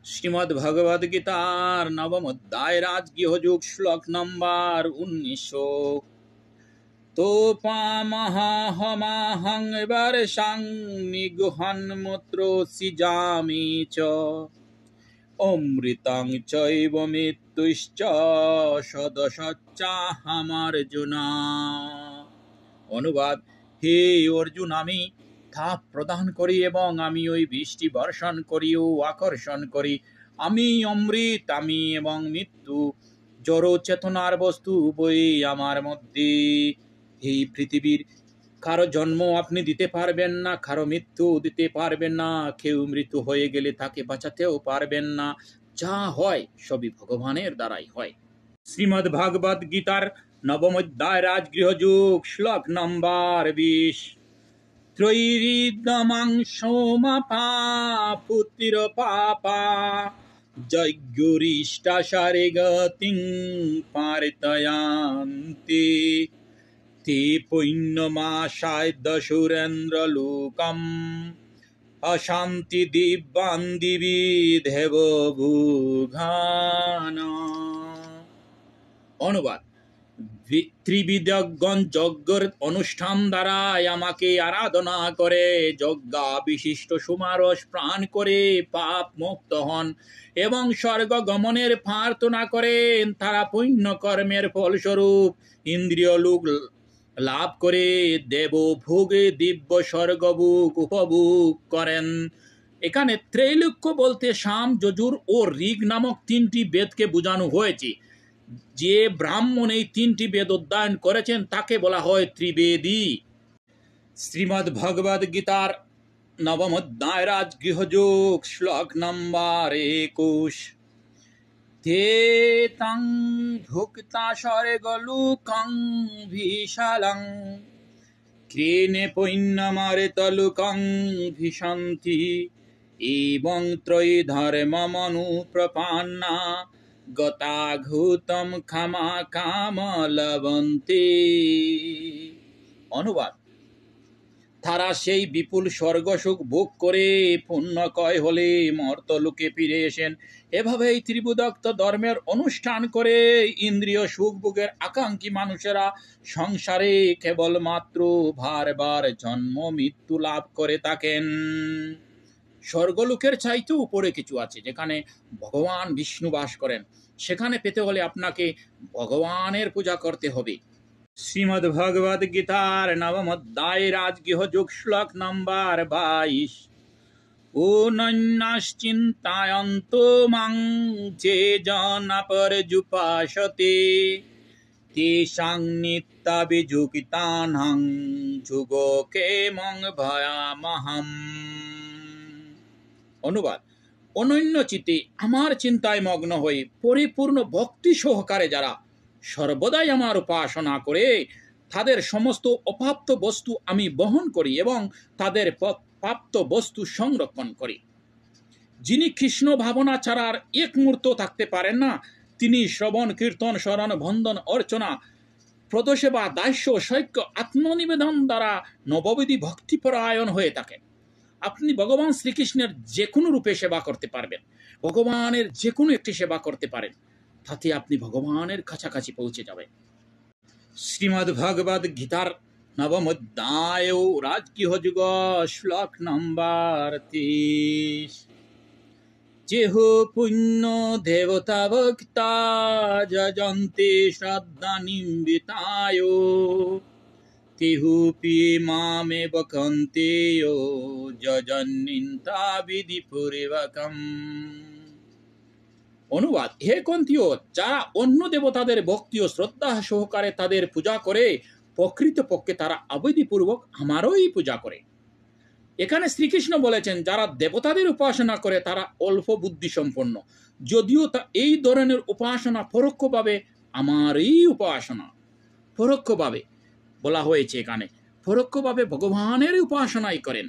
শ্রীমদ্ ভগবদ গীতার নবম অধ্যায় রাজগৃহ যোগ শ্লোক নম্বর 1900। তোপামহমাহং বর্ষাং নিগুহন মূত্র সিজামি চ অমৃতং চৈব মৃত্যুশ্চ সদসচ্চাহমার্জুনা। অনুবাদ: হে অর্জুন, আমি তাপ প্রদান করি এবং আমি ওই বৃষ্টি বর্ষণ করি ও আকর্ষণ করি। আমি অমৃত, আমি এবং মৃত্যু, জড় চেতনার বস্তু উভয়ই আমার মধ্যে। এই পৃথিবীর কারো জন্ম আপনি দিতে পারবেন না, কারো মৃত্যু দিতে পারবেন না, কেউ মৃত্যু হয়ে গেলে তাকে বাঁচাতেও পারবেন না। যা হয় সবই ভগবানের দ্বারাই হয়। শ্রীমদ্ ভাগবত গীতার নবম অধ্যায় রাজগৃহ যোগ শ্লোক নম্বর 20। ত্রৈরিদমং সোমপা পুত্র পাপা যজ্ঞরিষ্টাসারে গতিং পার্তয়ান্তি তে পুণ্যমাশায় দশুরেন্দ্রলোকম অশান্তি দিব্যান দিবি দেব ভূঘান। অনুবাদ: ত্রিবিদগণ যজ্ঞের অনুষ্ঠান দ্বারাই আমাকে আরাধনা করে, যজ্ঞা বিশিষ্ট সুমারস প্রাণ করে পাপ মুক্ত হন এবং স্বর্গ গমনের প্রার্থনা করেন। তারা পুণ্য কর্মের ফলস্বরূপ ইন্দ্রিয় লোক লাভ করে দেবভোগে দিব্য স্বর্গভোগ উপভোগ করেন। এখানে ত্রৈলোক্য বলতে সাম, যজুর ও ঋগ নামক তিনটি বেদকে বোঝানো হয়েছে। যে ব্রাহ্মণ এই তিনটি বেদ অধ্যয়ন করেছেন তাকে বলা হয় ত্রিবেদী। শ্রীমদ্ ভগবদ গীতার নবম অধ্যায় রাজগৃহ যোগ শ্লোক নম্বর 21। তে তং ভুক্তা স্বর্গলোকং বিশালং ক্রেনে পুণ্যমর্ত্যলোকং ভিশন্তি এবং ত্রয়ী ধর্মমনুপ্রপন্না গতাঘূতম ক্ষমা কাম লবন্তে। অনুবাদ: তারা সেই বিপুল স্বর্গসুখ ভোগ করে পুণ্যকয় হলে মর্তলোকে ফিরে এসেন। এভাবেই ত্রিবিদগ্ধ ধর্মের অনুষ্ঠান করে ইন্দ্রিয় সুখ ভোগের আকাঙ্ক্ষী মানুষেরা সংসারে কেবলমাত্র বারবার জন্ম মৃত্যু লাভ করে থাকেন। স্বর্গলোকের চাইতে উপরে কিছু আছে যেখানে ভগবান বিষ্ণু বাস করেন। সেখানে পেতে হলে আপনাকে ভগবানের পূজা করতে হবে। শ্রীমদ্ ভগবদ গীতার নবম অধ্যায় রাজগৃহ যোগ শ্লোক নম্বর 22। অনন্যাশ্চিন্তায়ন্তো মাং যে জনা পর্যুপাসতে তেষাং নিত্যাভিযুক্তানাং যুগক্ষেমং ভয়ামহম। অনুবাদ: অনন্য চিত্তে আমার চিন্তায় মগ্ন হয়ে পরিপূর্ণ ভক্তি সহকারে যারা সর্বদাই আমার উপাসনা করে, তাদের সমস্ত অপ্রাপ্ত বস্তু আমি বহন করি এবং তাদের প্রাপ্ত বস্তু সংরক্ষণ করি। যিনি কৃষ্ণ ভাবনা ছাড়া আর এক মুহূর্ত থাকতে পারেন না, তিনি শ্রবণ কীর্তন স্মরণ বন্ধন অর্চনা প্রদসেবা দাস্য শৈক্য আত্মনিবেদন দ্বারা নববিধি ভক্তিপরায়ণ হয়ে থাকেন। আপনি ভগবান শ্রীকৃষ্ণের যে কোনো রূপে সেবা করতে পারবেন, ভগবানের যে কোনো একটি সেবা করতে পারেন, তাতে আপনি ভগবানের কাছাকাছি পৌঁছে যাবেন। শ্রীমদ্ ভগবদ গীতার নবম অধ্যায় রাজগৃহ যোগ শ্লোক নম্বর 30। যেহ পুণ্য দেবতা ভক্তা যজন্তে শ্রদ্ধা নিম্বিতায় তেহুপি মামে বকন্তে যজন্নিন্তা বিধি পূর্বকম। অনুবাদ: হে কুন্তীয়, যারা অন্য দেবতাদের ভক্তি ও শ্রদ্ধা সহকারে তাদের পূজা করে, প্রকৃতপক্ষে তারা অবিধিপূর্বক আমারই পূজা করে। এখানে শ্রীকৃষ্ণ বলেছেন, যারা দেবতাদের উপাসনা করে তারা অল্প বুদ্ধি সম্পন্ন, যদিও এই ধরনের উপাসনা পরোক্ষভাবে আমারই উপাসনা। পরোক্ষভাবে বলা হয়েছে, এখানে পরোক্ষভাবে ভগবানের উপাসনাই করেন।